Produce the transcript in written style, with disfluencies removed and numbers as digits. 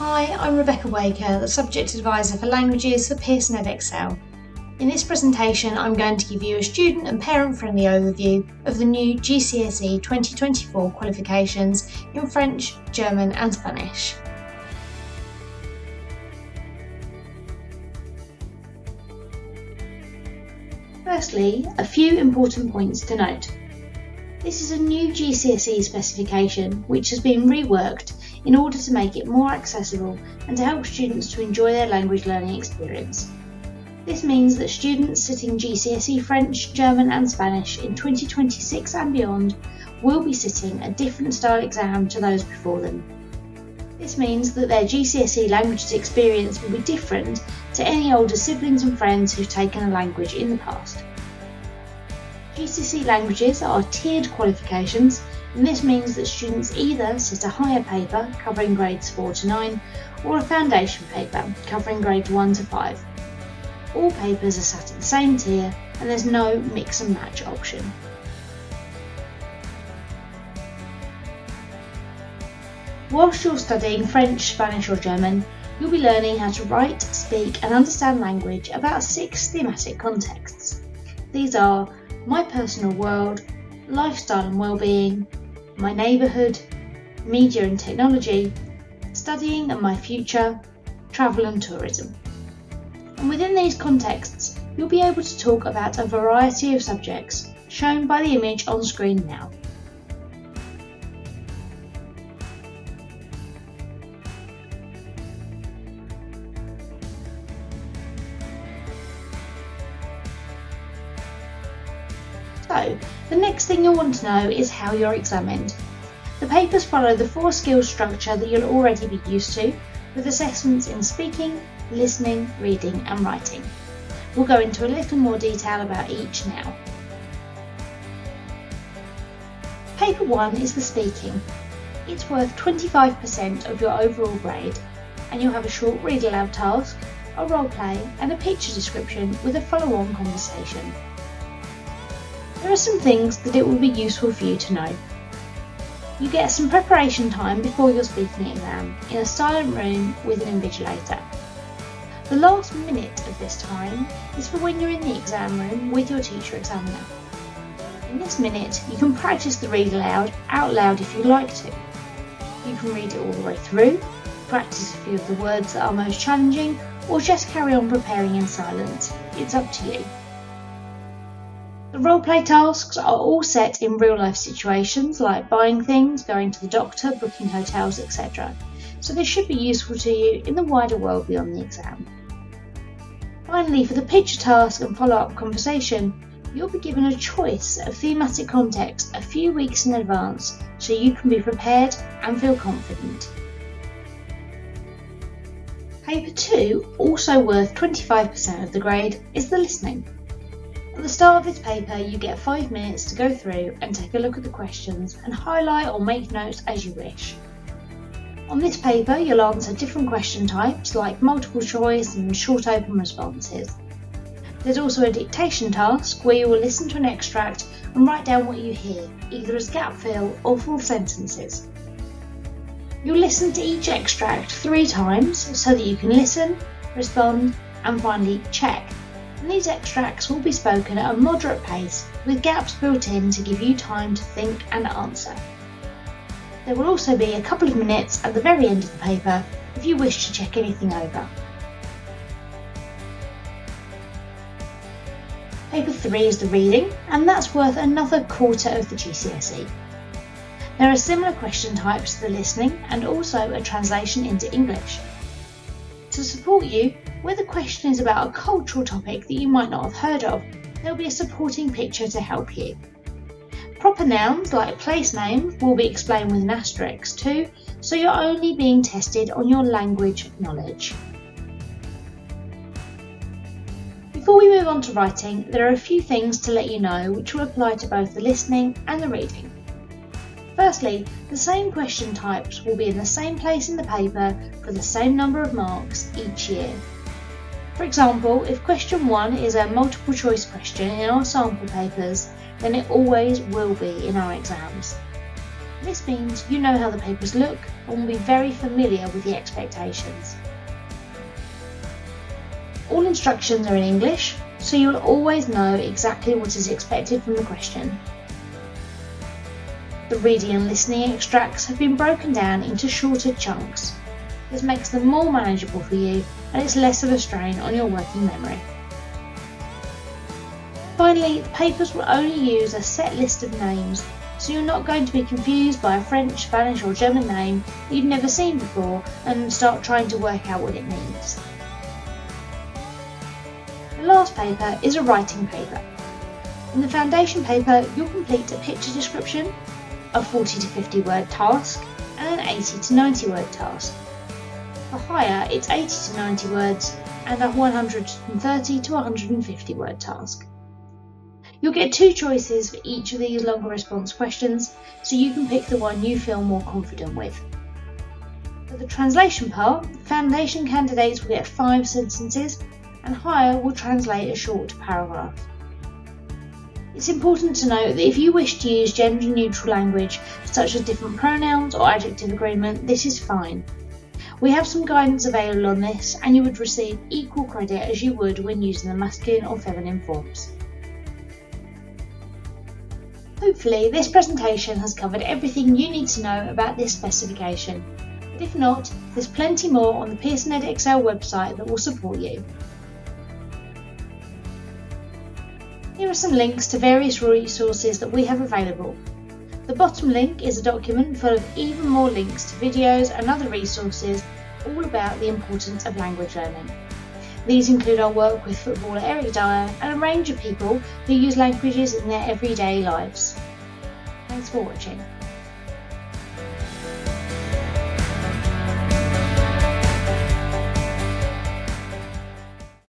Hi, I'm Rebecca Waker, the Subject Advisor for Languages for Pearson Edexcel. In this presentation, I'm going to give you a student and parent-friendly overview of the new GCSE 2024 qualifications in French, German and Spanish. Firstly, a few important points to note. This is a new GCSE specification which has been reworked in order to make it more accessible and to help students to enjoy their language learning experience. This means that students sitting GCSE French, German and Spanish in 2026 and beyond will be sitting a different style exam to those before them. This means that their GCSE languages experience will be different to any older siblings and friends who've taken a language in the past. GCSE languages are tiered qualifications, and this means that students either sit a higher paper covering grades 4 to 9 or a foundation paper covering grades 1 to 5. All papers are sat at the same tier and there's no mix and match option. Whilst you're studying French, Spanish or German, you'll be learning how to write, speak and understand language about 6 thematic contexts. These are my personal world, lifestyle and well-being, my neighbourhood, media and technology, studying and my future, travel and tourism. And within these contexts, you'll be able to talk about a variety of subjects, shown by the image on screen now. So, the next thing you'll want to know is how you're examined. The papers follow the 4 skills structure that you'll already be used to, with assessments in speaking, listening, reading and writing. We'll go into a little more detail about each now. Paper 1 is the speaking. It's worth 25% of your overall grade, and you'll have a short read aloud task, a role play and a picture description with a follow-on conversation. There are some things that it will be useful for you to know. You get some preparation time before your speaking exam in a silent room with an invigilator. The last minute of this time is for when you're in the exam room with your teacher examiner. In this minute, you can practice the read aloud out loud if you like to. You can read it all the way through, practice a few of the words that are most challenging, or just carry on preparing in silence. It's up to you. The role-play tasks are all set in real-life situations like buying things, going to the doctor, booking hotels, etc. So they should be useful to you in the wider world beyond the exam. Finally, for the picture task and follow-up conversation, you'll be given a choice of thematic context a few weeks in advance so you can be prepared and feel confident. Paper 2, also worth 25% of the grade, is the listening. At the start of this paper, you get 5 minutes to go through and take a look at the questions and highlight or make notes as you wish. On this paper, you'll answer different question types like multiple choice and short open responses. There's also a dictation task where you will listen to an extract and write down what you hear, either as gap fill or full sentences. You'll listen to each extract 3 times so that you can listen, respond and finally check. And these extracts will be spoken at a moderate pace with gaps built in to give you time to think and answer. There will also be a couple of minutes at the very end of the paper if you wish to check anything over. Paper 3 is the reading, and that's worth another quarter of the GCSE. There are similar question types to the listening and also a translation into English. To support you, where the question is about a cultural topic that you might not have heard of, there will be a supporting picture to help you. Proper nouns like place names will be explained with an asterisk too, so you're only being tested on your language knowledge. Before we move on to writing, there are a few things to let you know which will apply to both the listening and the reading. Firstly, the same question types will be in the same place in the paper for the same number of marks each year. For example, if question 1 is a multiple choice question in our sample papers, then it always will be in our exams. This means you know how the papers look and will be very familiar with the expectations. All instructions are in English, so you'll always know exactly what is expected from the question. The reading and listening extracts have been broken down into shorter chunks. This makes them more manageable for you and it's less of a strain on your working memory. Finally, the papers will only use a set list of names, so you're not going to be confused by a French, Spanish or German name that you've never seen before and start trying to work out what it means. The last paper is a writing paper. In the foundation paper, you'll complete a picture description, a 40 to 50 word task and an 80 to 90 word task. For higher, it's 80 to 90 words and a 130 to 150 word task. You'll get 2 choices for each of these longer response questions, so you can pick the one you feel more confident with. For the translation part, foundation candidates will get 5 sentences and higher will translate a short paragraph. It's important to note that if you wish to use gender-neutral language such as different pronouns or adjective agreement, this is fine. We have some guidance available on this and you would receive equal credit as you would when using the masculine or feminine forms. Hopefully this presentation has covered everything you need to know about this specification, but if not, there's plenty more on the Pearson Edexcel website that will support you. Here are some links to various resources that we have available. The bottom link is a document full of even more links to videos and other resources all about the importance of language learning. These include our work with footballer Eric Dyer and a range of people who use languages in their everyday lives. Thanks for watching.